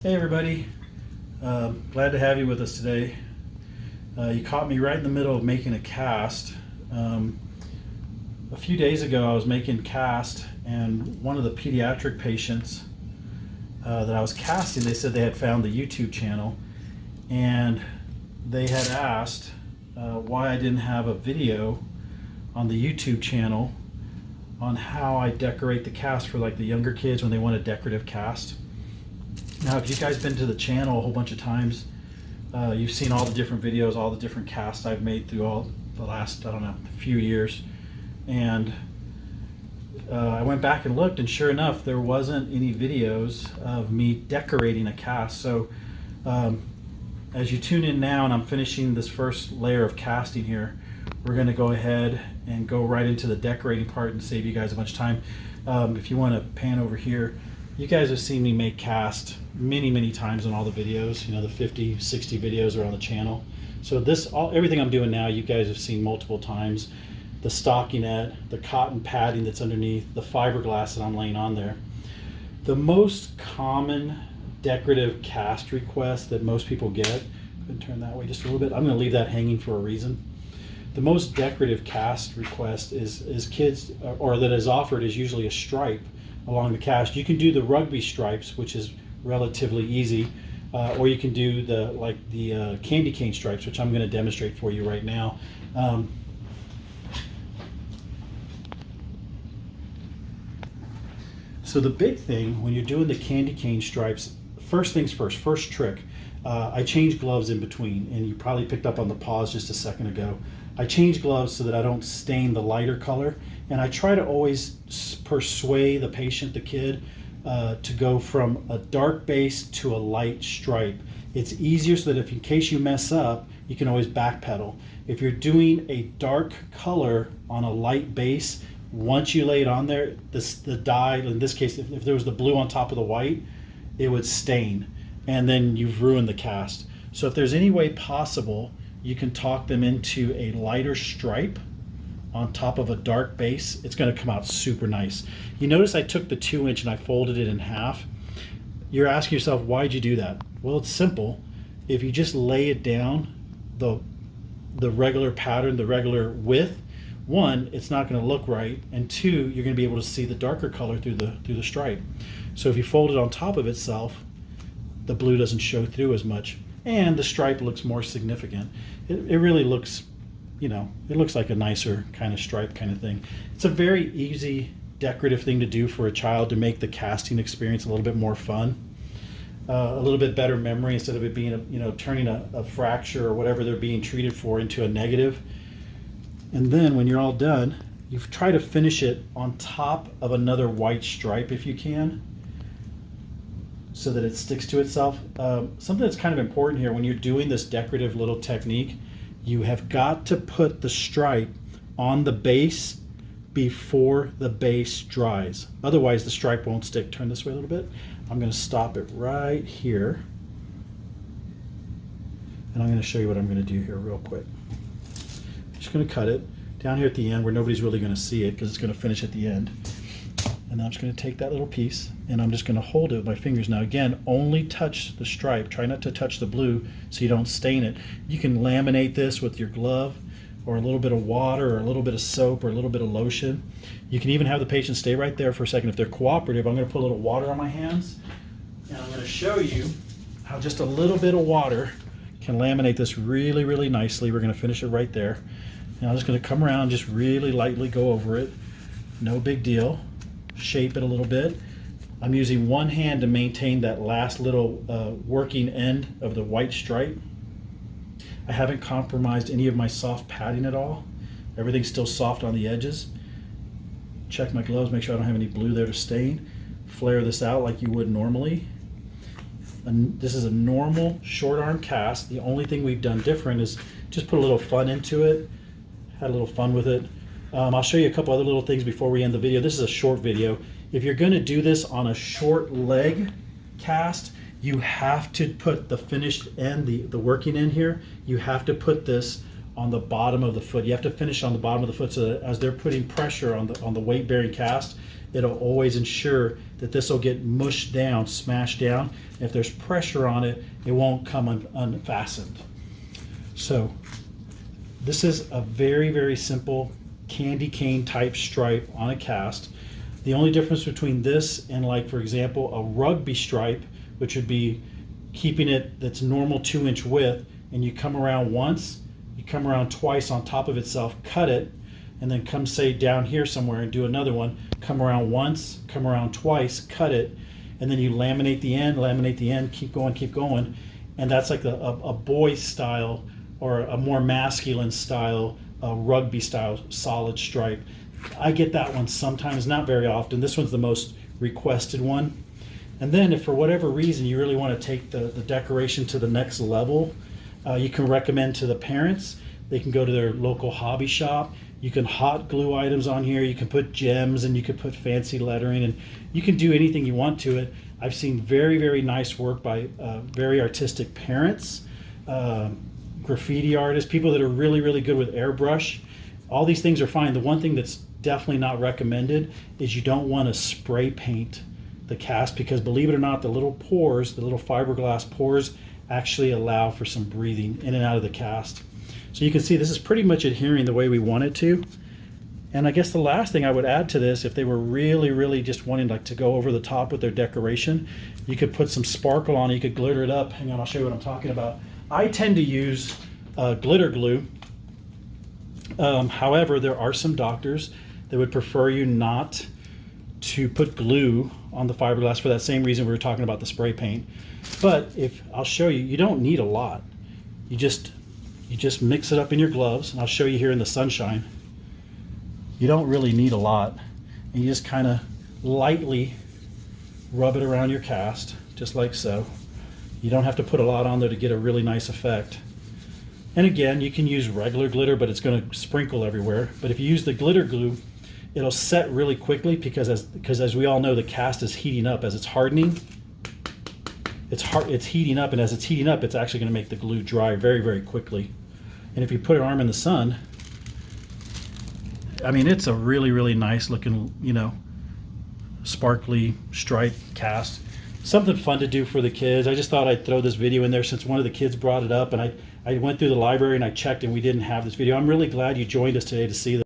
Hey everybody, glad to have you with us today. You caught me right in the middle of making a cast. A few days ago I was making cast, and one of the pediatric patients that I was casting, they said they had found the YouTube channel, and they had asked why I didn't have a video on the YouTube channel on how I decorate the cast for like the younger kids when they want a decorative cast. Now, if you guys been to the channel a whole bunch of times, you've seen all the different videos, all the different casts I've made through all the last, I don't know, few years. And I went back and looked, and sure enough, there wasn't any videos of me decorating a cast. So as you tune in now, and I'm finishing this first layer of casting here, we're going to go ahead and go right into the decorating part and save you guys a bunch of time. If you want to pan over here, you guys have seen me make cast many times in all the videos, you know, the 50, 60 videos are on the channel. So everything I'm doing now, you guys have seen multiple times. The stockinette, the cotton padding that's underneath, the fiberglass that I'm laying on there. The most common decorative cast request that most people get, go ahead and turn that way just a little bit. I'm going to leave that hanging for a reason. The most decorative cast request is kids, or that is offered, is usually a stripe along the cast. You can do the rugby stripes, which is relatively easy, or you can do the candy cane stripes, which I'm going to demonstrate for you right now. So the big thing when you're doing the candy cane stripes, first things first trick, I change gloves in between, and you probably picked up on the pause just a second ago. I change gloves so that I don't stain the lighter color, and I try to always persuade the patient, the kid, to go from a dark base to a light stripe. It's easier so that if in case you mess up, you can always backpedal. If you're doing a dark color on a light base, once you lay it on there, the dye, in this case, if there was the blue on top of the white, it would stain, and then you've ruined the cast. So if there's any way possible, you can talk them into a lighter stripe on top of a dark base. It's going to come out super nice. You notice I took the 2-inch and I folded it in half. You're asking yourself, why'd you do that? Well, it's simple. If you just lay it down the regular pattern, the regular width, one, it's not going to look right, and two, you're going to be able to see the darker color through the stripe. So if you fold it on top of itself, the blue doesn't show through as much, and the stripe looks more significant. It really looks, you know, it looks like a nicer kind of stripe kind of thing. It's a very easy decorative thing to do for a child to make the casting experience a little bit more fun, a little bit better memory, instead of it being turning a fracture or whatever they're being treated for into a negative. And then when you're all done, you try to finish it on top of another white stripe if you can, so that it sticks to itself. Something that's kind of important here when you're doing this decorative little technique, you have got to put the stripe on the base before the base dries. Otherwise the stripe won't stick. Turn this way a little bit. I'm going to stop it right here, and I'm going to show you what I'm going to do here real quick. Just going to cut it down here at the end where nobody's really going to see it because it's going to finish at the end. And then I'm just going to take that little piece and I'm just going to hold it with my fingers. Now again, only touch the stripe. Try not to touch the blue so you don't stain it. You can laminate this with your glove, or a little bit of water, or a little bit of soap, or a little bit of lotion. You can even have the patient stay right there for a second. If they're cooperative, I'm going to put a little water on my hands, and I'm going to show you how just a little bit of water can laminate this really nicely. We're going to finish it right there. Now I'm just going to come around and just really lightly go over it. No big deal. Shape it a little bit. I'm using one hand to maintain that last little working end of the white stripe. I haven't compromised any of my soft padding at all. Everything's still soft on the edges. Check my gloves, make sure I don't have any blue there to stain. Flare this out like you would normally. And this is a normal short arm cast. The only thing we've done different is just put a little fun into it. Had a little fun with it. I'll show you a couple other little things before we end the video. This is a short video. If you're going to do this on a short leg cast, you have to put the finished end, the working end here, you have to put this on the bottom of the foot. You have to finish on the bottom of the foot so that as they're putting pressure on the weight-bearing cast, it'll always ensure that this will get mushed down, smashed down. If there's pressure on it, it won't come unfastened. So this is a very, very simple candy cane type stripe on a cast. The only difference between this and, like, for example, a rugby stripe, which would be keeping it that's normal 2-inch width, and you come around once, you come around twice on top of itself, cut it, and then come, say, down here somewhere and do another one, come around once, come around twice, cut it, and then you laminate the end, keep going, and that's like a boy style or a more masculine style, rugby style solid stripe. I get that one sometimes, not very often. This one's the most requested one. And then if for whatever reason you really want to take the decoration to the next level, you can recommend to the parents, they can go to their local hobby shop. You can hot glue items on here. You can put gems, and you can put fancy lettering, and you can do anything you want to it. I've seen very, very nice work by very artistic parents, graffiti artists, people that are really, really good with airbrush. All these things are fine. The one thing that's definitely not recommended is you don't want to spray paint the cast, because believe it or not, the little pores, the little fiberglass pores, actually allow for some breathing in and out of the cast. So you can see this is pretty much adhering the way we want it to. And I guess the last thing I would add to this, if they were really, really just wanting like to go over the top with their decoration, you could put some sparkle on it. You could glitter it up. Hang on, I'll show you what I'm talking about. I tend to use glitter glue. However, there are some doctors that would prefer you not to put glue on the fiberglass for that same reason we were talking about the spray paint. But if I'll show you, you don't need a lot. You just mix it up in your gloves, and I'll show you here in the sunshine. You don't really need a lot, and you just kind of lightly rub it around your cast, just like so. You don't have to put a lot on there to get a really nice effect. And again, you can use regular glitter, but it's going to sprinkle everywhere. But if you use the glitter glue, it'll set really quickly, because as we all know, the cast is heating up as it's hardening. It's heating up, and as it's heating up, it's actually going to make the glue dry very, very quickly. And if you put an arm in the sun, I mean, it's a really, really nice looking, you know, sparkly stripe cast. Something fun to do for the kids. I just thought I'd throw this video in there since one of the kids brought it up, and I went through the library and I checked, and we didn't have this video. I'm really glad you joined us today to see this.